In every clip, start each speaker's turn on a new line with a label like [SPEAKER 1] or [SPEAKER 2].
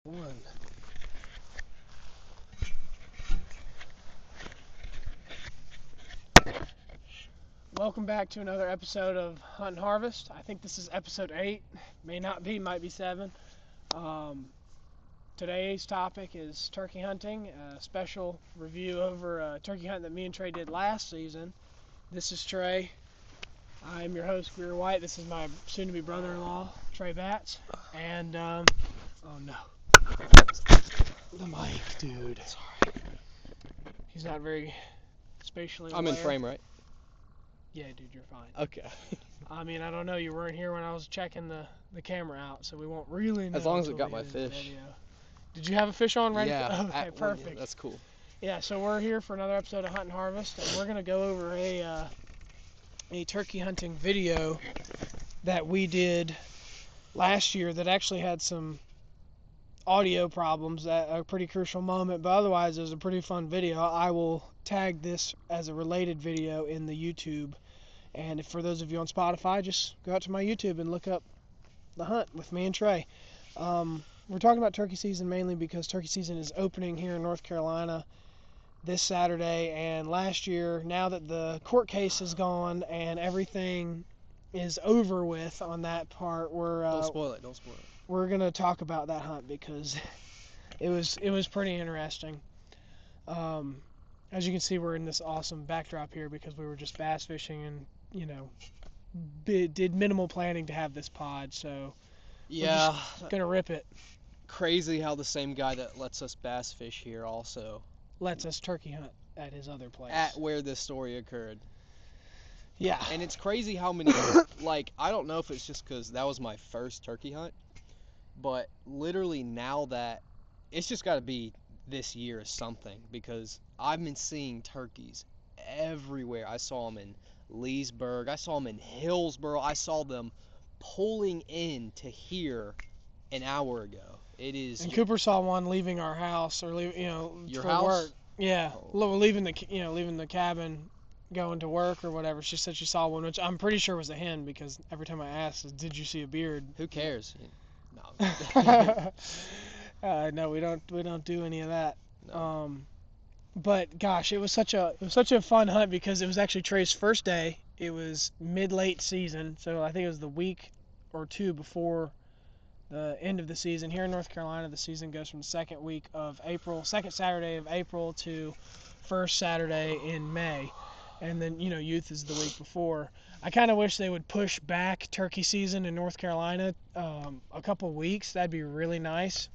[SPEAKER 1] One. Welcome back to another episode of Hunt and Harvest. I think this is episode 8. May not be, might be 7. Um, Today's topic is turkey hunting, a special review over a turkey hunt that me and Trey did last season. This is Trey. I'm your host, Greer White. This is my soon-to-be brother-in-law, Trey Batts. And, oh no. The mic, dude. Sorry. He's not very spatially aware.
[SPEAKER 2] I'm in frame, right?
[SPEAKER 1] Yeah, dude, you're fine.
[SPEAKER 2] Okay.
[SPEAKER 1] I mean, I don't know. You weren't here when I was checking the camera out, so we won't really know.
[SPEAKER 2] As long as it
[SPEAKER 1] until
[SPEAKER 2] got
[SPEAKER 1] we
[SPEAKER 2] my
[SPEAKER 1] get into the
[SPEAKER 2] fish.
[SPEAKER 1] video. Did you have a fish on ready?
[SPEAKER 2] Yeah.
[SPEAKER 1] Okay, perfect.
[SPEAKER 2] That's cool.
[SPEAKER 1] Yeah, so we're here for another episode of Hunt and Harvest, and we're gonna go over a turkey hunting video that we did last year that actually had some audio problems at a pretty crucial moment, but otherwise it was a pretty fun video. I will tag this as a related video in the YouTube. And if for those of you on Spotify, just go out to my YouTube and look up The Hunt with me and Trey. We're talking about turkey season mainly because turkey season is opening here in North Carolina this Saturday. And last year, now that the court case is gone and everything is over with on that part,
[SPEAKER 2] Don't spoil it.
[SPEAKER 1] we're gonna talk about that hunt because it was pretty interesting. As you can see, we're in this awesome backdrop here because we were just bass fishing and did minimal planning to have this pod, so
[SPEAKER 2] Yeah.
[SPEAKER 1] we're just gonna rip it.
[SPEAKER 2] Crazy how the same guy that lets us bass fish here also
[SPEAKER 1] Lets us turkey hunt at his other place.
[SPEAKER 2] at where this story occurred.
[SPEAKER 1] Yeah.
[SPEAKER 2] And it's crazy how many, I don't know if it's just because that was my first turkey hunt, but literally now that, it's just got to be this year or something, because I've been seeing turkeys everywhere. I saw them in Leesburg. I saw them in Hillsboro. I saw them pulling in to here an hour ago. It is.
[SPEAKER 1] And Cooper saw one leaving our house, or
[SPEAKER 2] Your
[SPEAKER 1] for
[SPEAKER 2] house?
[SPEAKER 1] work. Yeah,
[SPEAKER 2] Oh.
[SPEAKER 1] leaving the cabin, going to work or whatever. She said she saw one, which I'm pretty sure was a hen because every time I asked, "Did you see a beard?"
[SPEAKER 2] Who cares? No.
[SPEAKER 1] No, we don't do any of that.
[SPEAKER 2] No.
[SPEAKER 1] But gosh, it was such a fun hunt because it was actually Trey's first day. It was mid-late season, so I think it was the week or two before the end of the season. Here in North Carolina, the season goes from the second Saturday of April to first Saturday in May, and then youth is the week before. I kind of wish they would push back turkey season in North Carolina a couple weeks. That'd be really nice,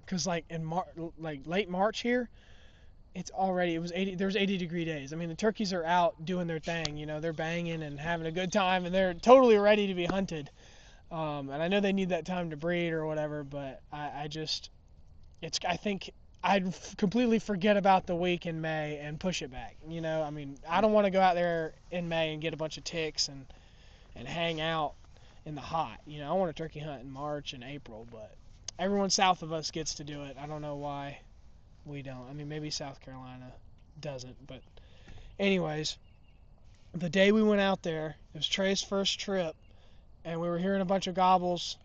[SPEAKER 1] because like in late March here, it was 80. There's 80-degree days. I mean, the turkeys are out doing their thing. They're banging and having a good time, and they're totally ready to be hunted. And I know they need that time to breed or whatever, but I think I'd completely forget about the week in May and push it back. I mean, I don't want to go out there in May and get a bunch of ticks and hang out in the hot. I want to turkey hunt in March and April, but everyone south of us gets to do it. I don't know why we don't. I mean, maybe South Carolina doesn't, but anyways, the day we went out there, it was Trey's first trip, and we were hearing a bunch of gobbles,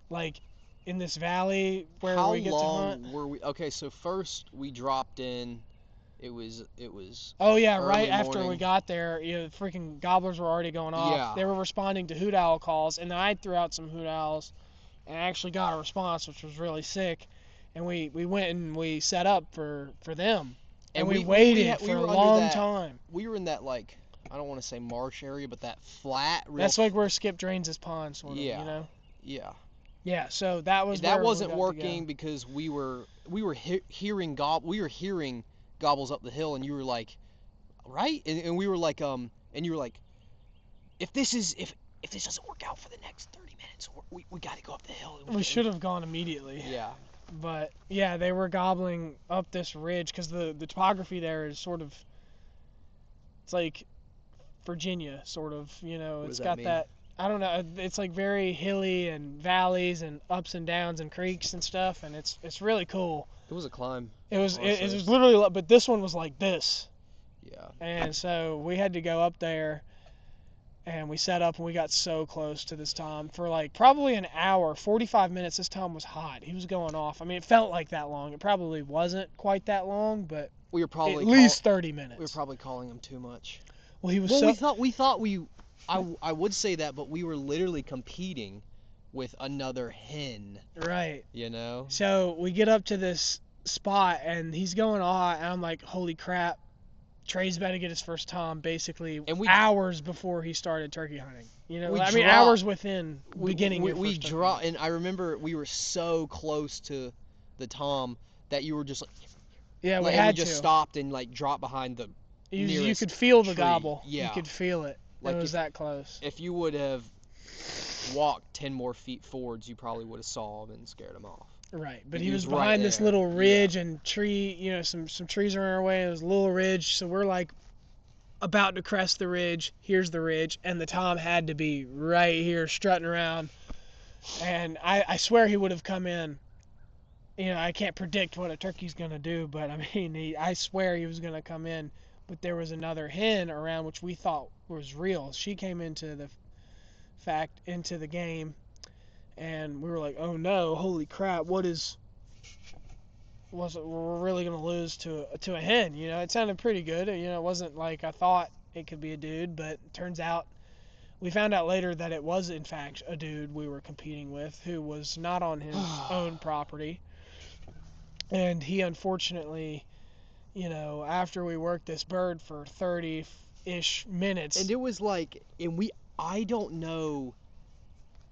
[SPEAKER 1] like in this valley where
[SPEAKER 2] How
[SPEAKER 1] we get to hunt.
[SPEAKER 2] long were we? Okay, so first we dropped in. It was.
[SPEAKER 1] Oh yeah,
[SPEAKER 2] early
[SPEAKER 1] right after we
[SPEAKER 2] morning.
[SPEAKER 1] got there, freaking gobblers were already going off.
[SPEAKER 2] Yeah.
[SPEAKER 1] They were responding to hoot owl calls, and then I threw out some hoot owls, and actually got a response, which was really sick. And we went and we set up for them, and we waited for a long time.
[SPEAKER 2] We were in that, I don't want to say marsh area, but that flat.
[SPEAKER 1] That's like where Skip drains his pond, sort of.
[SPEAKER 2] Yeah. Yeah.
[SPEAKER 1] Yeah. So that was
[SPEAKER 2] That
[SPEAKER 1] where
[SPEAKER 2] wasn't
[SPEAKER 1] we got to
[SPEAKER 2] working
[SPEAKER 1] go.
[SPEAKER 2] because we were hearing gobbles up the hill, and you were like, right, and we were like, and you were like, if this doesn't work out for the next 30 minutes, we got to go up the hill.
[SPEAKER 1] We should have gone immediately.
[SPEAKER 2] Yeah.
[SPEAKER 1] But yeah, they were gobbling up this ridge because the topography there is sort of, it's like Virginia, sort of. It's got that. I don't know. It's like very hilly and valleys and ups and downs and creeks and stuff, and it's really cool.
[SPEAKER 2] It was a climb.
[SPEAKER 1] It was literally, but this one was like this.
[SPEAKER 2] Yeah.
[SPEAKER 1] And so we had to go up there, And we set up and we got so close to this tom for like probably an hour, 45 minutes. This tom was hot. He was going off. I mean, it felt like that long. It probably wasn't quite that long, but
[SPEAKER 2] We were probably
[SPEAKER 1] at least 30 minutes.
[SPEAKER 2] we were probably calling him too much.
[SPEAKER 1] Well, he was
[SPEAKER 2] Well,
[SPEAKER 1] so.
[SPEAKER 2] we thought I would say that, but we were literally competing with another hen.
[SPEAKER 1] Right.
[SPEAKER 2] You know.
[SPEAKER 1] So we get up to this spot and he's going off, and I'm like, holy crap. Trey's about to get his first tom basically hours before he started turkey hunting. You know, I mean, hours within beginning your
[SPEAKER 2] we
[SPEAKER 1] first turkey
[SPEAKER 2] dropped,
[SPEAKER 1] hunt.
[SPEAKER 2] and I remember we were so close to the tom that you were just like,
[SPEAKER 1] yeah, we
[SPEAKER 2] like,
[SPEAKER 1] had
[SPEAKER 2] and we just stopped and like dropped behind the
[SPEAKER 1] you could feel the
[SPEAKER 2] tree.
[SPEAKER 1] gobble.
[SPEAKER 2] Yeah.
[SPEAKER 1] You could feel it.
[SPEAKER 2] Like
[SPEAKER 1] it was that close.
[SPEAKER 2] If you would have walked 10 more feet forwards, you probably would have saw him and scared him off.
[SPEAKER 1] Right, but he
[SPEAKER 2] He
[SPEAKER 1] was
[SPEAKER 2] was right
[SPEAKER 1] behind this
[SPEAKER 2] there.
[SPEAKER 1] little ridge
[SPEAKER 2] Yeah.
[SPEAKER 1] and tree, you know, some trees are in our way. It was a little ridge, so we're like about to crest the ridge. Here's the ridge, and the tom had to be right here strutting around. And I swear he would have come in. You know, I can't predict what a turkey's going to do, but I mean, I swear he was going to come in. But there was another hen around, which we thought was real. She came into the game, and we were like, oh no, holy crap, we're really going to lose to a hen. You know, it sounded pretty good. You know, it wasn't like I thought it could be a dude, but it turns out, we found out later that it was in fact a dude we were competing with who was not on his own property. And he unfortunately, you know, after we worked this bird for 30-ish minutes.
[SPEAKER 2] And it was like, I don't know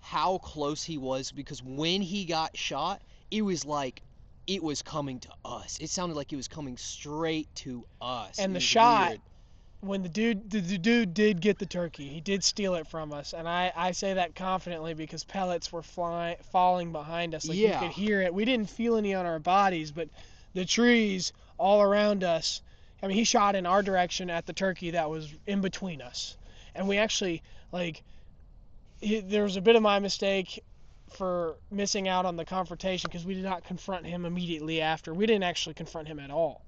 [SPEAKER 2] how close he was, because when he got shot, it was like it was coming to us. It sounded like it was coming straight to us.
[SPEAKER 1] And
[SPEAKER 2] It
[SPEAKER 1] the
[SPEAKER 2] was
[SPEAKER 1] shot,
[SPEAKER 2] weird.
[SPEAKER 1] when the dude did get the turkey, he did steal it from us. And I say that confidently because pellets were falling behind us. Like,
[SPEAKER 2] Yeah.
[SPEAKER 1] you could hear it. We didn't feel any on our bodies, but the trees all around us, I mean, he shot in our direction at the turkey that was in between us. And we actually, like, there was a bit of my mistake for missing out on the confrontation because we did not confront him immediately after. We didn't actually confront him at all,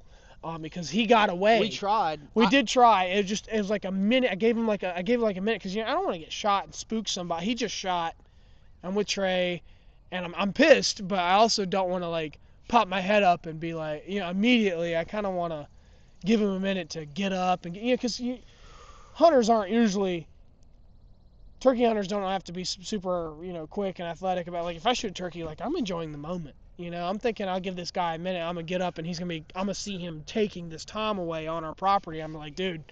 [SPEAKER 1] because he got away.
[SPEAKER 2] We tried.
[SPEAKER 1] We did try. It was like a minute. I gave him like a minute because, you know, I don't want to get shot and spook somebody. He just shot. I'm with Trey, and I'm pissed, but I also don't want to like pop my head up and be like, you know, immediately. I kind of want to give him a minute to get up and, you know, because hunters aren't usually. Turkey hunters don't have to be super, you know, quick and athletic about, like, if I shoot a turkey, like, I'm enjoying the moment. You know, I'm thinking I'll give this guy a minute. I'm going to get up and I'm going to see him taking this tom away on our property. I'm like, dude,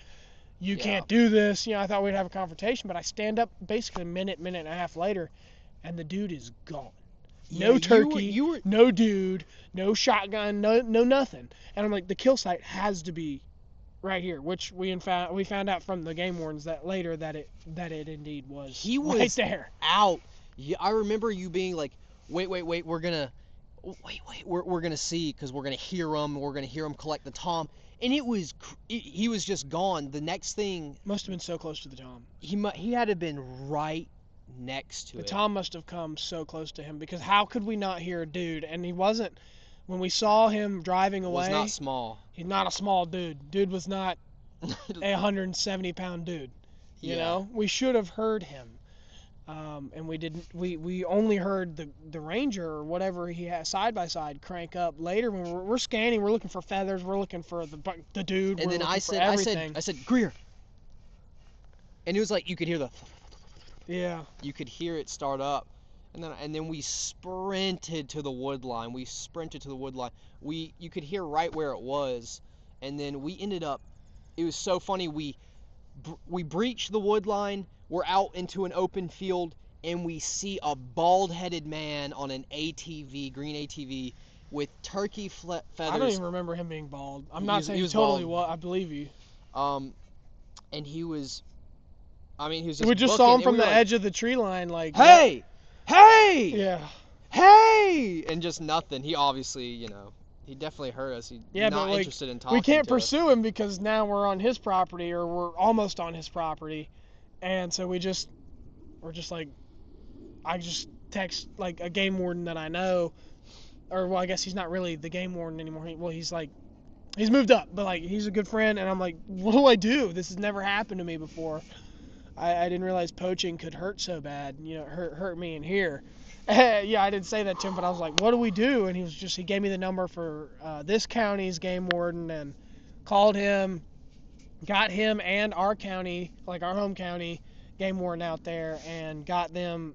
[SPEAKER 1] you can't do this. You know, I thought we'd have a confrontation, but I stand up basically a minute and a half later, and the dude is gone. No turkey, no dude, no shotgun, no nothing. And I'm like, the kill site has to be right here, which we found out from the game wardens that later that it indeed was.
[SPEAKER 2] He was
[SPEAKER 1] right there.
[SPEAKER 2] Out. Yeah, I remember you being like, wait, we're gonna see, because we're gonna hear him collect the tom, and he was just gone. The next thing,
[SPEAKER 1] Must have been so close to the tom.
[SPEAKER 2] he had to have been right next to
[SPEAKER 1] The
[SPEAKER 2] it.
[SPEAKER 1] tom must have come so close to him, because how could we not hear a dude? And he wasn't. When we saw him driving away,
[SPEAKER 2] Was not small.
[SPEAKER 1] he's not a small dude. Dude was not a 170-pound dude. You know, we should have heard him, and we didn't. We only heard the ranger or whatever he had side by side crank up later when we're scanning. We're looking for feathers. We're looking for the dude.
[SPEAKER 2] And
[SPEAKER 1] we're
[SPEAKER 2] then
[SPEAKER 1] looking
[SPEAKER 2] I
[SPEAKER 1] for everything.
[SPEAKER 2] said, Greer. And it was like you could hear
[SPEAKER 1] You
[SPEAKER 2] could hear it start up. And then we sprinted to the wood line. You could hear right where it was. And then we ended up, it was so funny, we breached the wood line, we're out into an open field, and we see a bald-headed man on an ATV, green ATV, with turkey feathers.
[SPEAKER 1] I don't even remember him being bald. I'm not saying he
[SPEAKER 2] was
[SPEAKER 1] totally
[SPEAKER 2] bald.
[SPEAKER 1] was. I believe you.
[SPEAKER 2] And he was just
[SPEAKER 1] We just
[SPEAKER 2] booking,
[SPEAKER 1] saw him
[SPEAKER 2] and
[SPEAKER 1] from
[SPEAKER 2] we
[SPEAKER 1] the
[SPEAKER 2] were like,
[SPEAKER 1] edge of the tree line, like,
[SPEAKER 2] Hey!
[SPEAKER 1] Yeah.
[SPEAKER 2] Hey! And just nothing. He obviously, you know, he definitely heard us. He's not
[SPEAKER 1] but, like,
[SPEAKER 2] interested in talking
[SPEAKER 1] we can't
[SPEAKER 2] to us.
[SPEAKER 1] pursue him because now we're on his property, or we're almost on his property, and so we're just like, I just text like a game warden that I know, or well, I guess he's not really the game warden anymore. He's moved up, but like he's a good friend, and I'm like, what do I do? This has never happened to me before. I didn't realize poaching could hurt so bad. Hurt me in here. Yeah, I didn't say that to him, but I was like, what do we do? And he gave me the number for this county's game warden and called him, got him and our county, like our home county, game warden out there and got them.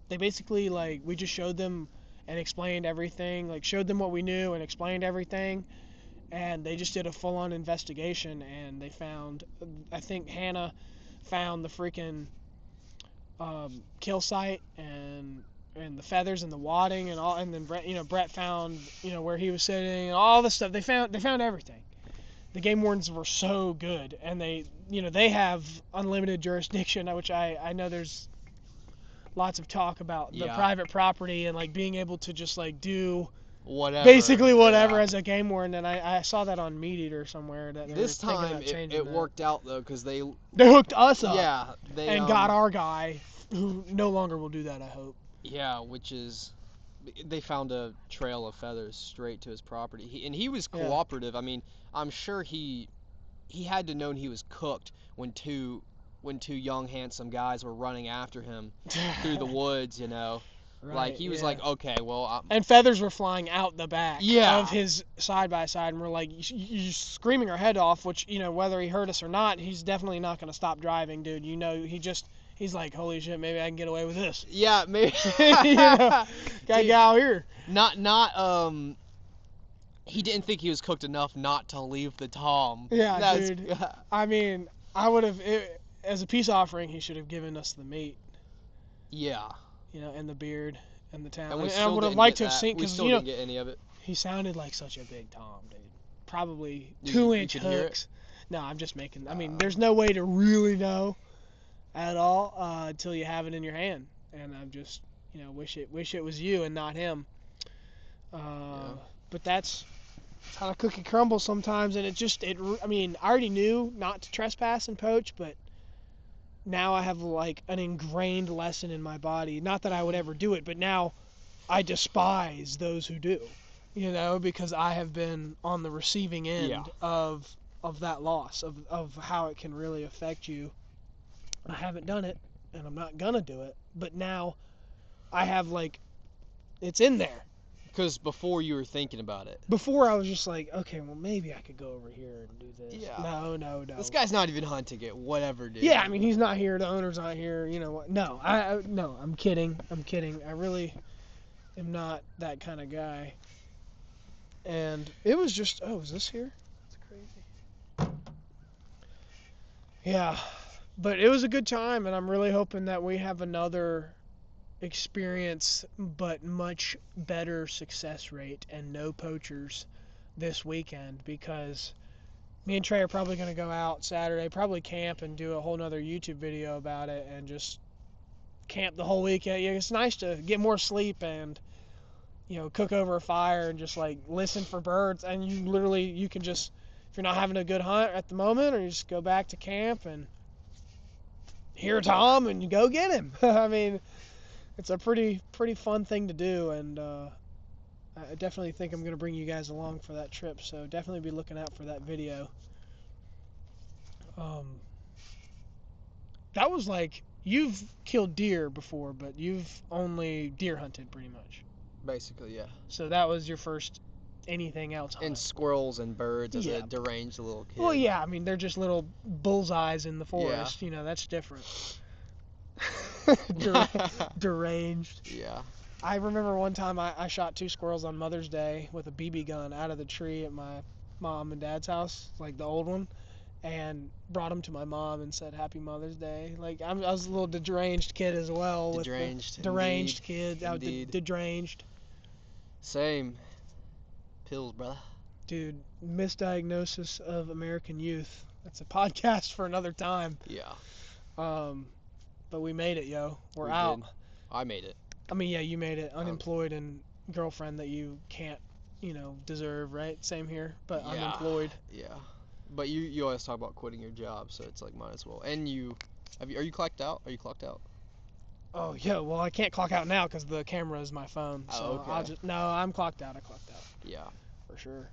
[SPEAKER 1] They basically, like, we just showed them and explained everything, like showed them what we knew and explained everything. And they just did a full-on investigation and they found, I think Hannah found the freaking kill site and the feathers and the wadding and all, and then Brett found where he was sitting and all the stuff. They found everything. The game wardens were so good, and they have unlimited jurisdiction, which I know there's lots of talk about the private property and like being able to just like do
[SPEAKER 2] whatever,
[SPEAKER 1] basically whatever as a game warden. And I saw that on Meat Eater somewhere that
[SPEAKER 2] this time it worked out though, because they
[SPEAKER 1] hooked us up,
[SPEAKER 2] and
[SPEAKER 1] got our guy who no longer will do that, I hope.
[SPEAKER 2] Yeah, which is, they found a trail of feathers straight to his property. He was cooperative. I mean, I'm sure he had to know he was cooked when two young handsome guys were running after him through the woods,
[SPEAKER 1] Right,
[SPEAKER 2] like he was like, okay, well,
[SPEAKER 1] and feathers were flying out the back of his side by side, and we're like, you're screaming our head off, which, whether he hurt us or not, he's definitely not going to stop driving, dude. He's like, holy shit, maybe I can get away with this.
[SPEAKER 2] Yeah, maybe.
[SPEAKER 1] Gotta get out here.
[SPEAKER 2] He didn't think he was cooked enough not to leave the Tom.
[SPEAKER 1] Yeah, dude. I mean, I would have, as a peace offering, he should have given us the meat.
[SPEAKER 2] Yeah.
[SPEAKER 1] And the beard and the town.
[SPEAKER 2] And
[SPEAKER 1] I would have liked to have seen,
[SPEAKER 2] because we didn't get any of it.
[SPEAKER 1] He sounded like such a big Tom, dude. Probably 2-inch hooks. No, I'm just making. I mean, there's no way to really know at all until you have it in your hand. And I'm just, wish it was you and not him. But that's how the cookie crumbles sometimes. And I mean, I already knew not to trespass and poach, but now I have like an ingrained lesson in my body. Not that I would ever do it, but now I despise those who do. Because I have been on the receiving end of that loss, of how it can really affect you. I haven't done it, and I'm not gonna do it. But now I have, like, it's in there.
[SPEAKER 2] Because before you were thinking about it.
[SPEAKER 1] Before I was just like, okay, well maybe I could go over here and do this.
[SPEAKER 2] Yeah.
[SPEAKER 1] No.
[SPEAKER 2] This guy's not even hunting it. Whatever, dude.
[SPEAKER 1] Yeah, I mean, he's not here. The owner's not here. You know what? No, no, I'm kidding. I really am not that kind of guy. And it was just, is this here? That's crazy. Yeah, but it was a good time, and I'm really hoping that we have another experience, but much better success rate and no poachers this weekend, because me and Trey are probably going to go out Saturday, probably camp and do a whole nother YouTube video about it, and just camp the whole weekend. Yeah, it's nice to get more sleep and cook over a fire and just like listen for birds. And you can just, if you're not having a good hunt at the moment, or you just go back to camp and hear Tom and you go get him. I mean, it's a pretty fun thing to do, and I definitely think I'm going to bring you guys along for that trip, so definitely be looking out for that video. That was like, you've killed deer before, but you've only deer hunted pretty much.
[SPEAKER 2] Basically, yeah.
[SPEAKER 1] So that was your first anything else hunt.
[SPEAKER 2] And squirrels and birds as a deranged little kid.
[SPEAKER 1] Well, yeah, I mean, they're just little bullseyes in the forest.
[SPEAKER 2] Yeah.
[SPEAKER 1] That's different. Deranged.
[SPEAKER 2] Yeah.
[SPEAKER 1] I remember one time I shot 2 squirrels on Mother's Day with a BB gun out of the tree at my mom and dad's house, like the old one, and brought them to my mom and said Happy Mother's Day. Like, I was a little deranged kid as well. Deranged kid. I was deranged.
[SPEAKER 2] Same. Pills, brother.
[SPEAKER 1] Dude, misdiagnosis of American youth. That's a podcast for another time.
[SPEAKER 2] Yeah.
[SPEAKER 1] But we made it, yo. We're out.
[SPEAKER 2] Did. I made it.
[SPEAKER 1] I mean, yeah, you made it. Unemployed and girlfriend that you can't, deserve, right? Same here, but unemployed.
[SPEAKER 2] Yeah. But you always talk about quitting your job, so it's like, might as well. And are you clocked out? Are you clocked out?
[SPEAKER 1] Oh, yeah, well, I can't clock out now because the camera is my phone. So
[SPEAKER 2] okay.
[SPEAKER 1] I'm clocked out. I clocked out.
[SPEAKER 2] Yeah.
[SPEAKER 1] For sure.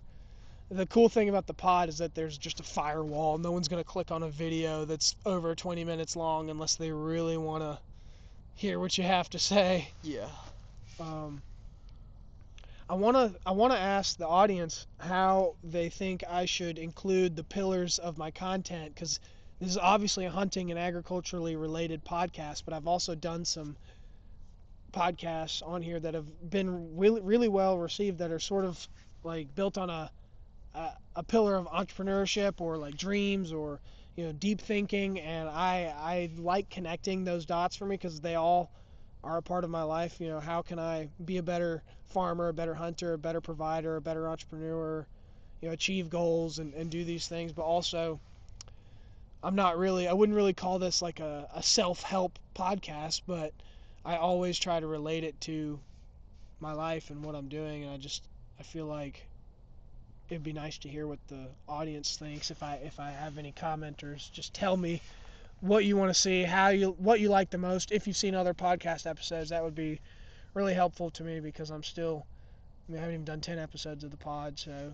[SPEAKER 1] the cool thing about the pod is that there's just a firewall. No one's going to click on a video that's over 20 minutes long unless they really want to hear what you have to say.
[SPEAKER 2] Yeah.
[SPEAKER 1] Um, I wanna ask the audience how they think I should include the pillars of my content, because this is obviously a hunting and agriculturally related podcast, but I've also done some podcasts on here that have been really, really well received, that are sort of like built on a pillar of entrepreneurship, or like dreams, or deep thinking. And I like connecting those dots for me, because they all are a part of my life. How can I be a better farmer, a better hunter, a better provider, a better entrepreneur, achieve goals and do these things. But also, I wouldn't really call this like a self-help podcast, but I always try to relate it to my life and what I'm doing. And I feel like it'd be nice to hear what the audience thinks. If I have any commenters, just tell me what you want to see, what you like the most. If you've seen other podcast episodes, that would be really helpful to me, because I haven't even done 10 episodes of the pod, so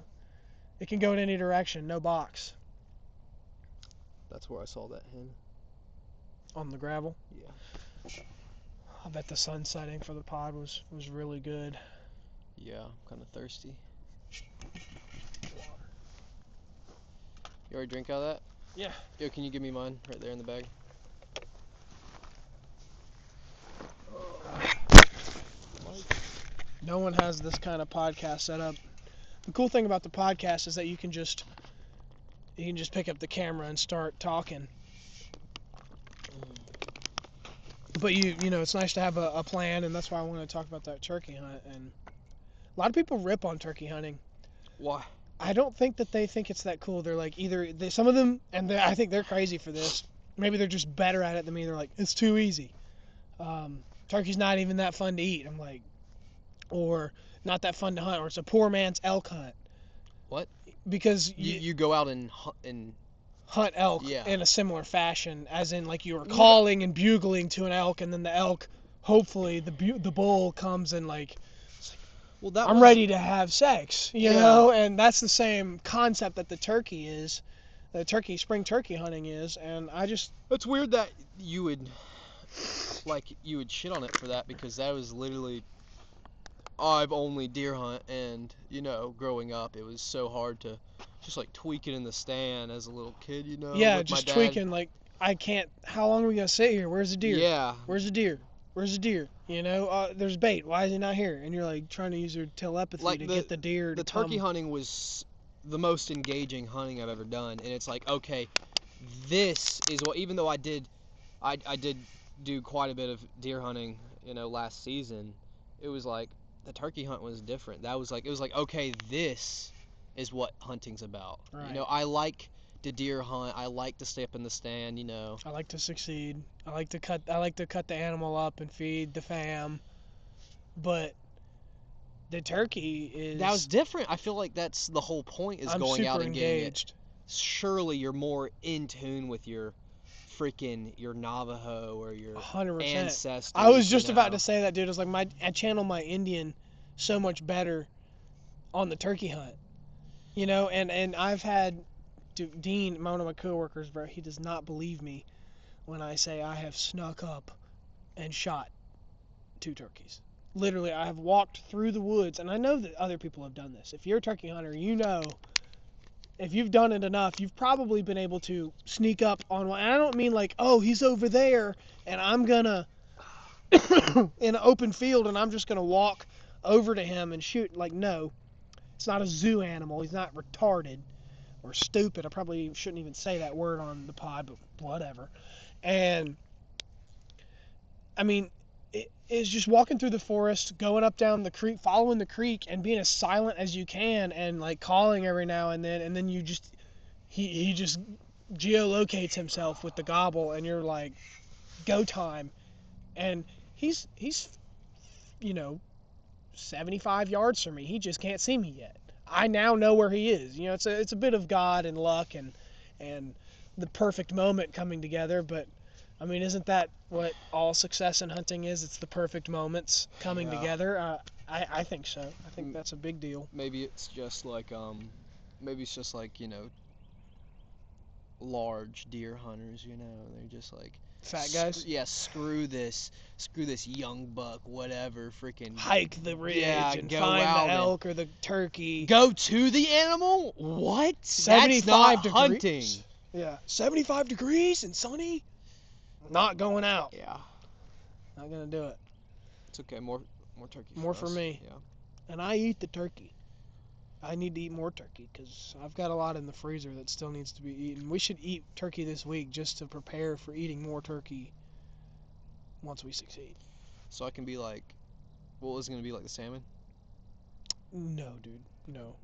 [SPEAKER 1] it can go in any direction, no box.
[SPEAKER 2] That's where I saw that hen.
[SPEAKER 1] On the gravel.
[SPEAKER 2] Yeah.
[SPEAKER 1] I bet the sun setting for the pod was really good.
[SPEAKER 2] Yeah, I'm kind of thirsty. You already drink out of that?
[SPEAKER 1] Yeah.
[SPEAKER 2] Yo, can you give me mine right there in the bag?
[SPEAKER 1] No one has this kind of podcast set up. The cool thing about the podcast is that you can just pick up the camera and start talking. But it's nice to have a plan, and that's why I want to talk about that turkey hunt. And a lot of people rip on turkey hunting.
[SPEAKER 2] Why?
[SPEAKER 1] I don't think that they think it's that cool. They're like, some of them, and I think they're crazy for this. Maybe they're just better at it than me. They're like, it's too easy. Turkey's not even that fun to eat. I'm like, or not that fun to hunt, or it's a poor man's elk hunt.
[SPEAKER 2] What?
[SPEAKER 1] Because
[SPEAKER 2] you go out and
[SPEAKER 1] hunt elk
[SPEAKER 2] Yeah.
[SPEAKER 1] in a similar fashion, as in like you were calling and bugling to an elk, and then the elk, hopefully the bull comes and like,
[SPEAKER 2] well,
[SPEAKER 1] I'm ready to have sex, you
[SPEAKER 2] Yeah.
[SPEAKER 1] know, and that's the same concept that the turkey is, spring turkey hunting is, and
[SPEAKER 2] It's weird that you would shit on it for that, because that was literally, I've only deer hunt, and growing up it was so hard to just like tweak it in the stand as a little kid,
[SPEAKER 1] yeah,
[SPEAKER 2] with
[SPEAKER 1] just
[SPEAKER 2] my dad.
[SPEAKER 1] tweaking, like, I can't, how long are we gonna sit here? Where's the deer?
[SPEAKER 2] Yeah.
[SPEAKER 1] Where's the deer? Where's the deer? There's bait. Why is he not here? And you're like trying to use your telepathy to get the deer to
[SPEAKER 2] The
[SPEAKER 1] come.
[SPEAKER 2] turkey hunting was the most engaging hunting I've ever done, and it's like, okay, this is what, even though I did do quite a bit of deer hunting, last season, it was like the turkey hunt was different. It was like, okay, this is what hunting's about.
[SPEAKER 1] Right.
[SPEAKER 2] I like to deer hunt. I like to stay up in the stand.
[SPEAKER 1] I like to succeed. I like to cut the animal up and feed the fam. But the turkey is.
[SPEAKER 2] That was different. I feel like that's the whole point, is
[SPEAKER 1] I'm
[SPEAKER 2] going
[SPEAKER 1] super
[SPEAKER 2] out and
[SPEAKER 1] engaged.
[SPEAKER 2] getting it. Surely you're more in tune with your Navajo or your
[SPEAKER 1] 100%.
[SPEAKER 2] ancestors.
[SPEAKER 1] I was just about to say that, dude. It's like I channel my Indian so much better on the turkey hunt. And I've had Dean, one of my coworkers, bro, he does not believe me when I say I have snuck up and shot 2 turkeys. Literally, I have walked through the woods, and I know that other people have done this. If you're a turkey hunter, if you've done it enough, you've probably been able to sneak up on one. And I don't mean like, oh, he's over there, and I'm gonna in an open field, and I'm just gonna walk over to him and shoot. Like, no, it's not a zoo animal. He's not retarded or stupid. I probably shouldn't even say that word on the pod, but whatever. And I mean, it's just walking through the forest, going up down the creek, following the creek, and being as silent as you can, and like calling every now and then you just he just geolocates himself with the gobble, and you're like, go time. And he's 75 yards from me. He just can't see me yet. I now know where he is. It's a bit of God and luck and the perfect moment coming together, but I mean, isn't that what all success in hunting is? It's the perfect moments coming together. I think so. I think that's a big deal.
[SPEAKER 2] Maybe it's just like maybe it's just like, large deer hunters, they're just like
[SPEAKER 1] Fat guys.
[SPEAKER 2] screw this young buck, whatever, freaking
[SPEAKER 1] Hike the ridge
[SPEAKER 2] yeah,
[SPEAKER 1] and
[SPEAKER 2] go
[SPEAKER 1] find the
[SPEAKER 2] out and
[SPEAKER 1] elk or the turkey.
[SPEAKER 2] go to the animal? What? That's
[SPEAKER 1] 75
[SPEAKER 2] not hunting.
[SPEAKER 1] degrees. Yeah, 75 degrees and sunny. Not going out.
[SPEAKER 2] Yeah,
[SPEAKER 1] Not gonna do it.
[SPEAKER 2] it's okay. More turkey.
[SPEAKER 1] More
[SPEAKER 2] for
[SPEAKER 1] for
[SPEAKER 2] us.
[SPEAKER 1] me.
[SPEAKER 2] Yeah.
[SPEAKER 1] And I eat the turkey. I need to eat more turkey because I've got a lot in the freezer that still needs to be eaten. We should eat turkey this week just to prepare for eating more turkey once we succeed.
[SPEAKER 2] So I can be like, what was it gonna be like the salmon?
[SPEAKER 1] No, dude, no.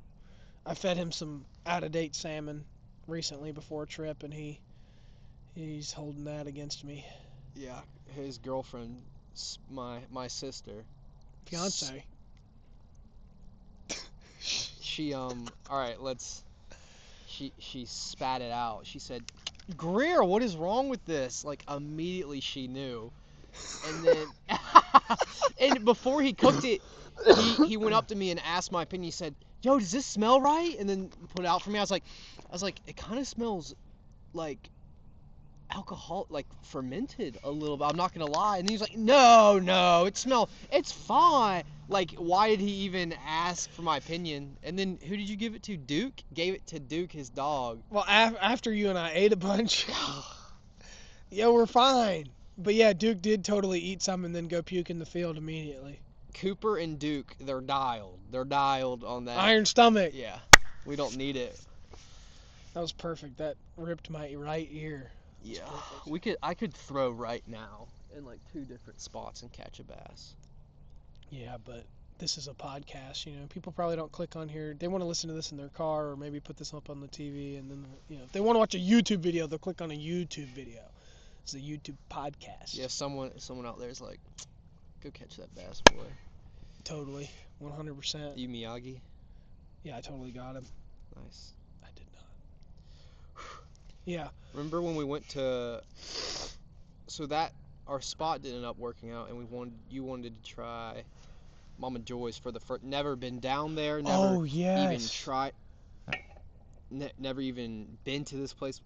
[SPEAKER 1] I fed him some out-of-date salmon recently before a trip, and he's holding that against me.
[SPEAKER 2] Yeah, his girlfriend, my sister,
[SPEAKER 1] Fiance.
[SPEAKER 2] she all right, she spat it out. She said, "Greer, what is wrong with this?" Like immediately she knew. And then and before he cooked it, he went up to me and asked my opinion. He said, "Yo, does this smell right?" And then put it out for me. I was like, "It kind of smells like alcohol, like fermented a little bit. I'm not gonna lie." And he's like, "No, it's fine." Like, why did he even ask for my opinion? And then who did you give it to? Duke? Gave it to Duke, his dog.
[SPEAKER 1] Well, after you and I ate a bunch, yeah, we're fine. But yeah, Duke did totally eat some and then go puke in the field immediately.
[SPEAKER 2] Cooper and Duke, they're dialed. They're dialed on that.
[SPEAKER 1] Iron stomach.
[SPEAKER 2] Yeah, we don't need it.
[SPEAKER 1] That was perfect. That ripped my right ear.
[SPEAKER 2] Yeah, I could throw right now in like 2 different spots and catch a bass.
[SPEAKER 1] Yeah, but this is a podcast. People probably don't click on here. They want to listen to this in their car or maybe put this up on the TV, and then if they want to watch a YouTube video, they'll click on a YouTube video. It's a YouTube podcast.
[SPEAKER 2] Yeah, someone out there is like, go catch that bass, boy.
[SPEAKER 1] Totally, 100%.
[SPEAKER 2] You Miyagi?
[SPEAKER 1] Yeah, I totally got him.
[SPEAKER 2] Nice.
[SPEAKER 1] I did not. Yeah.
[SPEAKER 2] Remember when we went to, so that our spot didn't end up working out, and you wanted to try Mama Joy's for the first. Never been down there. Never even tried. Never even been to this place.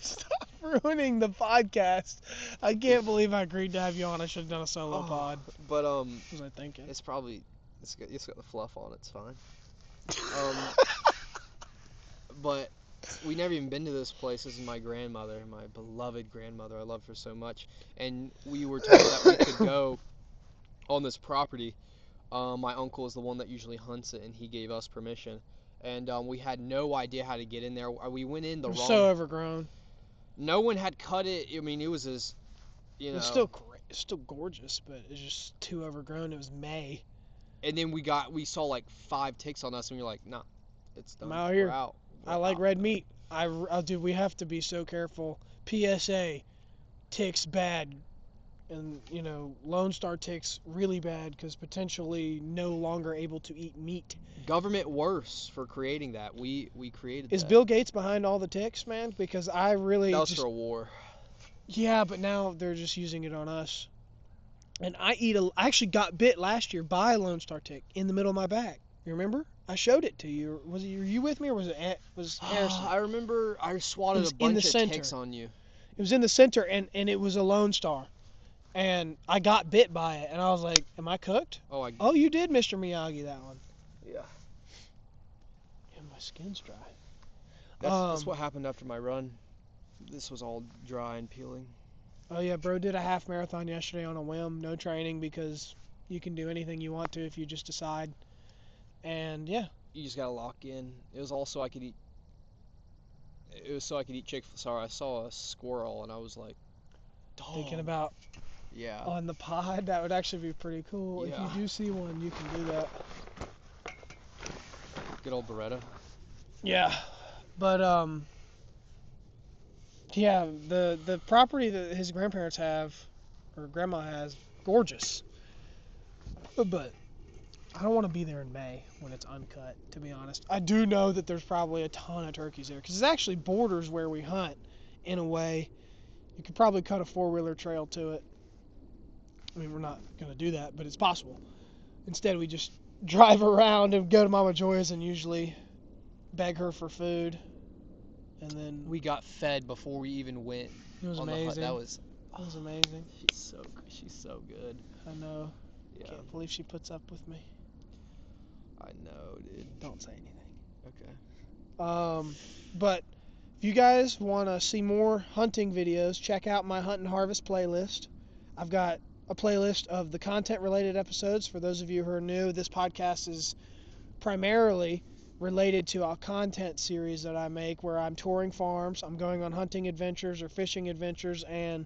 [SPEAKER 1] Stop ruining the podcast. I can't believe I agreed to have you on. I should have done a solo pod.
[SPEAKER 2] But
[SPEAKER 1] What was I thinking?
[SPEAKER 2] it's probably it's got the fluff on it. It's fine. But we never even been to this place. This is my grandmother, my beloved grandmother. I love her so much. And we were told that we could go on this property. My uncle is the one that usually hunts it, and he gave us permission. And we had no idea how to get in there. We went in the wrong.
[SPEAKER 1] So overgrown.
[SPEAKER 2] No one had cut it. I mean, it was as,
[SPEAKER 1] It's still great. It's still gorgeous, but it's just too overgrown. It was May.
[SPEAKER 2] And then we saw like 5 ticks on us, and we were like, nah, it's done.
[SPEAKER 1] I'm out here.
[SPEAKER 2] We're out.
[SPEAKER 1] I like red meat. Dude, we have to be so careful. PSA, ticks bad. And, Lone Star ticks really bad because potentially no longer able to eat meat.
[SPEAKER 2] Government worse for creating that. We created
[SPEAKER 1] Is
[SPEAKER 2] that.
[SPEAKER 1] Bill Gates behind all the ticks, man? Because I really
[SPEAKER 2] That was for a war.
[SPEAKER 1] Yeah, but now they're just using it on us. And I actually got bit last year by a Lone Star tick in the middle of my back. You remember? I showed it to you. Were you with me or was it Harrison?
[SPEAKER 2] I remember I swatted a bunch of ticks on you.
[SPEAKER 1] It was in the center, and it was a Lone Star. And I got bit by it, and I was like, am I cooked? Oh, you did, Mr. Miyagi, that one.
[SPEAKER 2] Yeah.
[SPEAKER 1] And my skin's dry.
[SPEAKER 2] That's what happened after my run. This was all dry and peeling.
[SPEAKER 1] Oh, yeah, bro did a half marathon yesterday on a whim. No training because you can do anything you want to if you just decide. And, yeah.
[SPEAKER 2] You just gotta lock in. It was also I could eat Chick-fil-A. I saw a squirrel, and I was like, dog.
[SPEAKER 1] Thinking about
[SPEAKER 2] Yeah.
[SPEAKER 1] on the pod, that would actually be pretty cool.
[SPEAKER 2] Yeah.
[SPEAKER 1] If you do see one, you can do that.
[SPEAKER 2] Good old Beretta.
[SPEAKER 1] Yeah, but yeah, the property that his grandparents have, or grandma has, gorgeous. But I don't want to be there in May when it's uncut, to be honest. I do know that there's probably a ton of turkeys there, because it actually borders where we hunt, in a way. You could probably cut a 4-wheeler trail to it. I mean, we're not going to do that, but it's possible. Instead, we just drive around and go to Mama Joy's and usually beg her for food. And then
[SPEAKER 2] We got fed before we even went
[SPEAKER 1] it was
[SPEAKER 2] on the hunt.
[SPEAKER 1] amazing.
[SPEAKER 2] That was.
[SPEAKER 1] It was amazing.
[SPEAKER 2] She's so good.
[SPEAKER 1] I know.
[SPEAKER 2] Yeah.
[SPEAKER 1] Can't believe she puts up with me.
[SPEAKER 2] I know, dude.
[SPEAKER 1] Don't say anything.
[SPEAKER 2] Okay.
[SPEAKER 1] But if you guys want to see more hunting videos, check out my Hunt and Harvest playlist. I've got a playlist of the content related episodes. For those of you who are new, this podcast is primarily related to a content series that I make where I'm touring farms, I'm going on hunting adventures or fishing adventures, and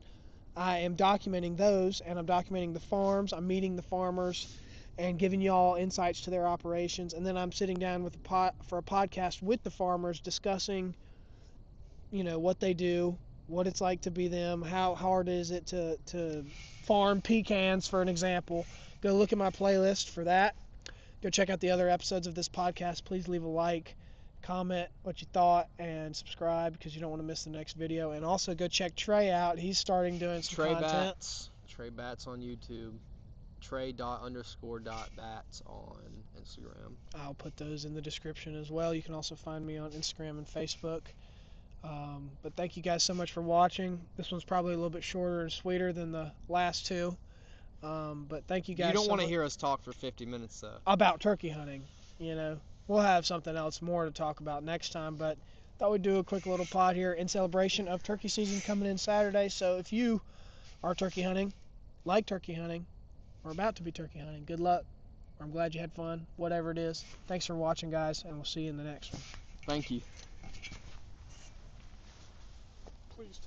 [SPEAKER 1] I am documenting those, and I'm documenting the farms, I'm meeting the farmers, and giving y'all insights to their operations. And then I'm sitting down with for a podcast with the farmers, discussing, what they do, what it's like to be them, how hard is it to farm pecans, for an example. Go look at my playlist for that. Go check out the other episodes of this podcast. Please leave a like, comment what you thought, and subscribe because you don't want to miss the next video. And also go check Trey out. He's starting doing some
[SPEAKER 2] Trey
[SPEAKER 1] content.
[SPEAKER 2] Bats. Trey Bats on YouTube. Trey._.bats on Instagram.
[SPEAKER 1] I'll put those in the description as well. You can also find me on Instagram and Facebook. But thank you guys so much for watching. This one's probably a little bit shorter and sweeter than the last two. But thank you guys.
[SPEAKER 2] You don't want to hear us talk for 50 minutes, though.
[SPEAKER 1] About turkey hunting. We'll have something else more to talk about next time. But thought we'd do a quick little pod here in celebration of turkey season coming in Saturday. So if you are turkey hunting, like turkey hunting, or about to be turkey hunting, good luck. I'm glad you had fun. Whatever it is. Thanks for watching, guys, and we'll see you in the next one.
[SPEAKER 2] Thank you.
[SPEAKER 1] Please.